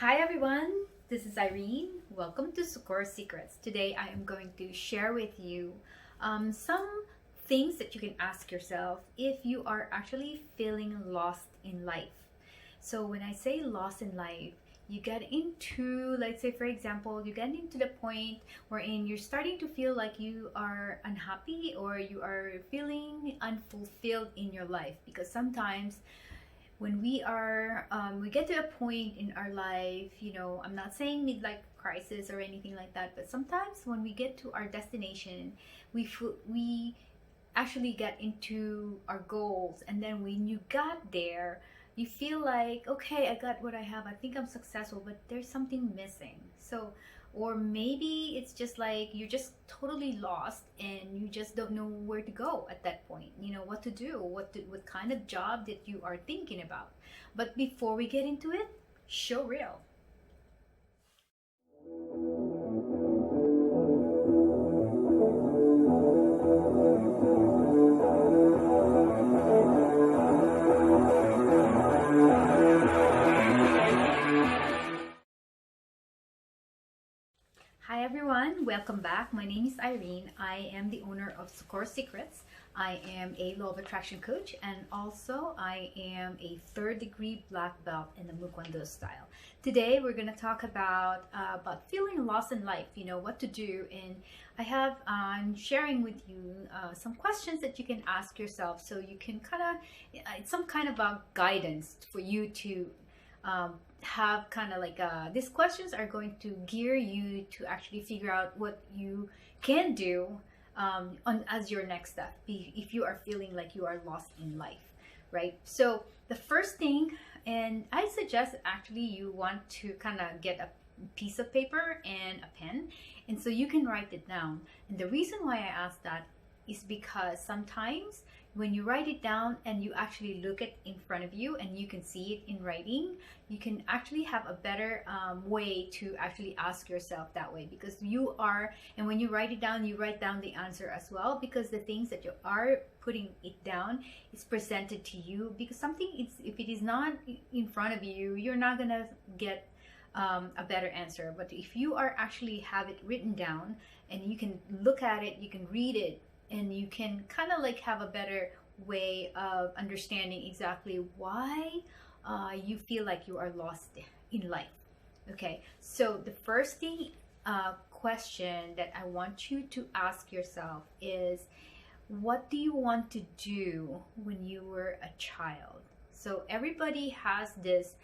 Hi everyone, this is Irene. Welcome to Socorro Secrets. Today I am going to share with you some things that you can ask yourself if you are actually feeling lost in life. So when I say lost in life, you get into, let's say for example, you get into the point wherein you're starting to feel like you are unhappy or you are feeling unfulfilled in your life, because sometimes when we get to a point in our life, I'm not saying midlife crisis or anything like that, but sometimes when we get to our destination, we actually get into our goals, and then when you got there, you feel like, okay, I got what I have, I think I'm successful, but there's something missing. So, or maybe it's just like you're just totally lost and you just don't know where to go at that point, what to do, what kind of job that you are thinking about. But before we get into it, show real. Hi everyone, welcome back. My name is Irene. I am the owner of Socorro Secrets. I am a law of attraction coach, and also I am a third degree black belt in the Mukwondo style. Today we're going to talk about feeling lost in life, what to do, and I'm sharing with you some questions that you can ask yourself, so you can it's some kind of a guidance for you to have these questions are going to gear you to actually figure out what you can do as your next step if you are feeling like you are lost in life, right? So the first thing, and I suggest actually you want to kind of get a piece of paper and a pen, and so you can write it down. And the reason why I ask that is because sometimes when you write it down and you actually look it in front of you and you can see it in writing, you can actually have a better way to actually ask yourself that way, because and when you write it down, you write down the answer as well, because the things that you are putting it down is presented to you, because if it is not in front of you, you're not gonna get a better answer. But if you are actually have it written down and you can look at it, you can read it, and you can kind of have a better way of understanding exactly why you feel like you are lost in life. Okay, so the first question that I want you to ask yourself is, what do you want to do when you were a child? So everybody has this,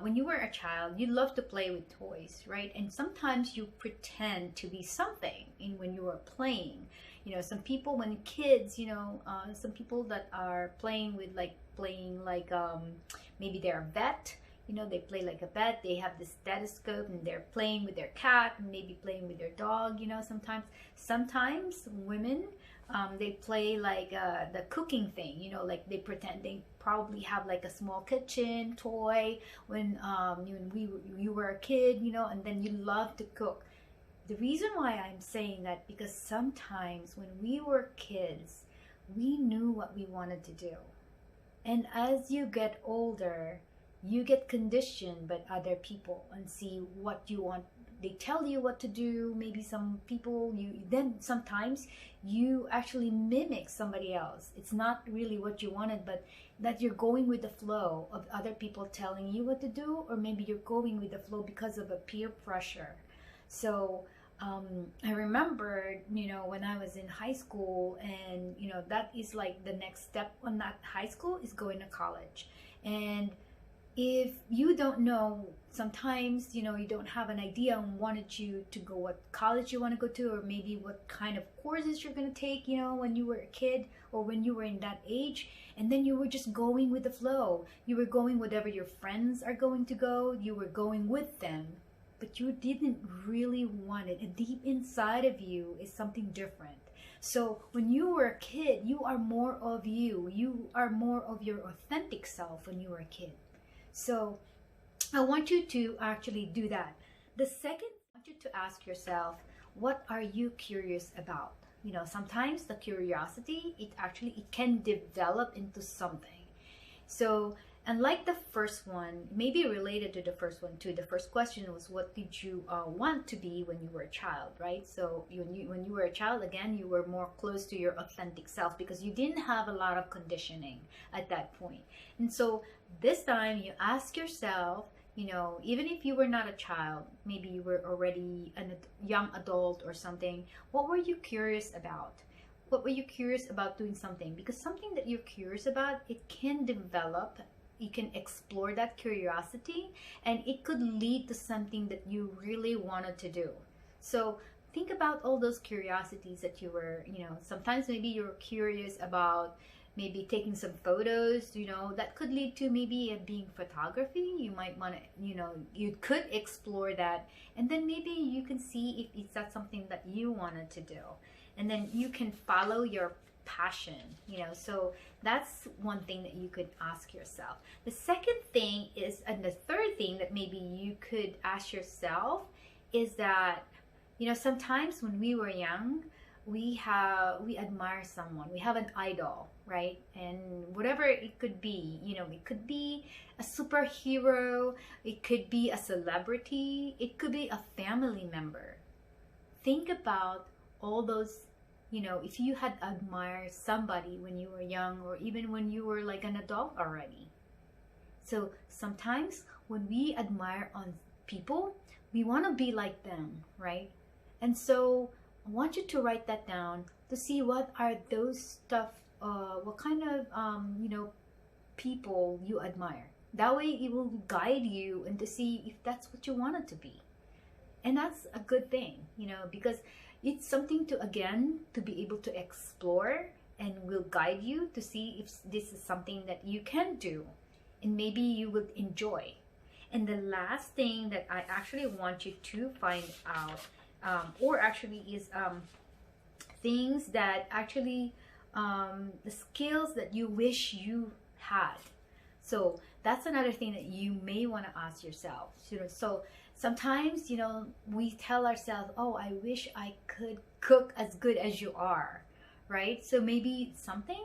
when you were a child, you love to play with toys, right? And sometimes you pretend to be something when you are playing. Some people, when kids, some people that are playing maybe they're a vet, they play like a vet, they have this stethoscope and they're playing with their cat, and maybe playing with their dog, sometimes women, they play the cooking thing, like they pretend they probably have like a small kitchen toy when you were a kid, and then you love to cook. The reason why I'm saying that, because sometimes when we were kids, we knew what we wanted to do. And as you get older, you get conditioned by other people and see what you want. They tell you what to do. Maybe some people, then sometimes you actually mimic somebody else. It's not really what you wanted, but that you're going with the flow of other people telling you what to do, or maybe you're going with the flow because of a peer pressure. So I remember, when I was in high school, and that is like the next step on that high school is going to college. And if you don't know, sometimes, you don't have an idea on wanted you to go, what college you want to go to, or maybe what kind of courses you're going to take, when you were a kid or when you were in that age. And then you were just going with the flow. You were going whatever your friends are going to go, you were going with them. But you didn't really want it. And deep inside of you is something different. So when you were a kid, you are more of you. You are more of your authentic self when you were a kid. So I want you to actually do that. The second, I want you to ask yourself, what are you curious about? Sometimes the curiosity, it can develop into something. So And like the first one, maybe related to the first one too. The first question was, what did you want to be when you were a child, right? So when you were a child, again, you were more close to your authentic self because you didn't have a lot of conditioning at that point. And so this time you ask yourself, even if you were not a child, maybe you were already a young adult or something, what were you curious about? What were you curious about doing something? Because something that you're curious about, it can develop. You can explore that curiosity, and it could lead to something that you really wanted to do. So think about all those curiosities that you were, sometimes maybe you're curious about maybe taking some photos, that could lead to maybe being photography. You might want to, you could explore that, and then maybe you can see if that's something that you wanted to do, and then you can follow your passion, so that's one thing that you could ask yourself. The second thing is, and the third thing that maybe you could ask yourself is that, sometimes when we were young, we admire someone, we have an idol, right? And whatever it could be, it could be a superhero, it could be a celebrity, it could be a family member. Think about all those, if you had admired somebody when you were young, or even when you were like an adult already. So sometimes when we admire on people, we want to be like them, right? And so I want you to write that down to see what are those stuff, what kind of, people you admire. That way it will guide you and to see if that's what you want it to be. And that's a good thing, because it's something to, again, to be able to explore, and will guide you to see if this is something that you can do and maybe you would enjoy. And the last thing that I actually want you to find out, or actually is things that actually, the skills that you wish you had. So that's another thing that you may want to ask yourself. So sometimes, we tell ourselves, oh, I wish I could cook as good as you are, right? So maybe something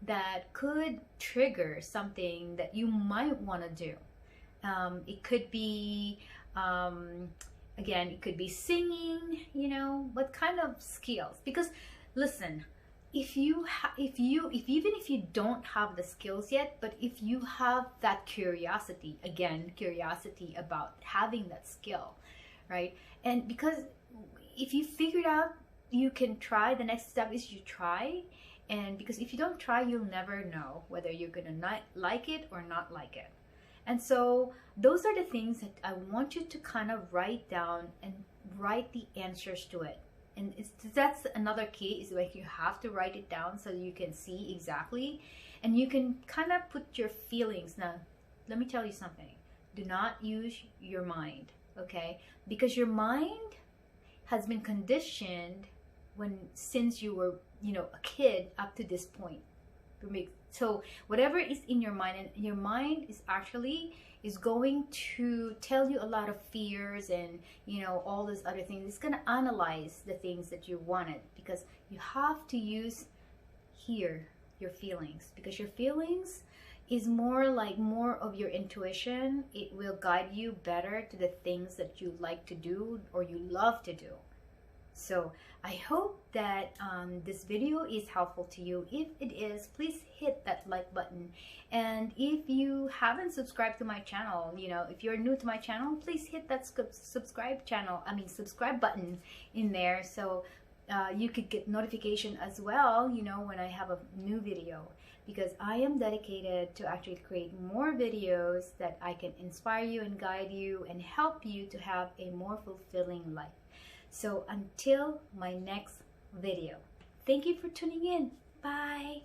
that could trigger something that you might want to do. It could be, again, it could be singing, what kind of skills? Because listen, even if you don't have the skills yet, but if you have that curiosity, again, curiosity about having that skill, right? And because if you figure it out, you can try. The next step is you try. And because if you don't try, you'll never know whether you're gonna not like it or not like it. And so those are the things that I want you to kind of write down and write the answers to it. And that's another key, is like you have to write it down so you can see exactly, and you can kind of put your feelings. Now, let me tell you something. Do not use your mind, okay? Because your mind has been conditioned since you were, a kid up to this point. So whatever is in your mind, and your mind is going to tell you a lot of fears and, all those other things. It's going to analyze the things that you wanted, because you have to use your feelings, because your feelings is more of your intuition. It will guide you better to the things that you like to do or you love to do. So I hope that this video is helpful to you. If it is, please hit that like button. And if you haven't subscribed to my channel, if you're new to my channel, please hit that subscribe button in there, so you could get notification as well, when I have a new video. Because I am dedicated to actually create more videos that I can inspire you and guide you and help you to have a more fulfilling life. So until my next video, thank you for tuning in. Bye.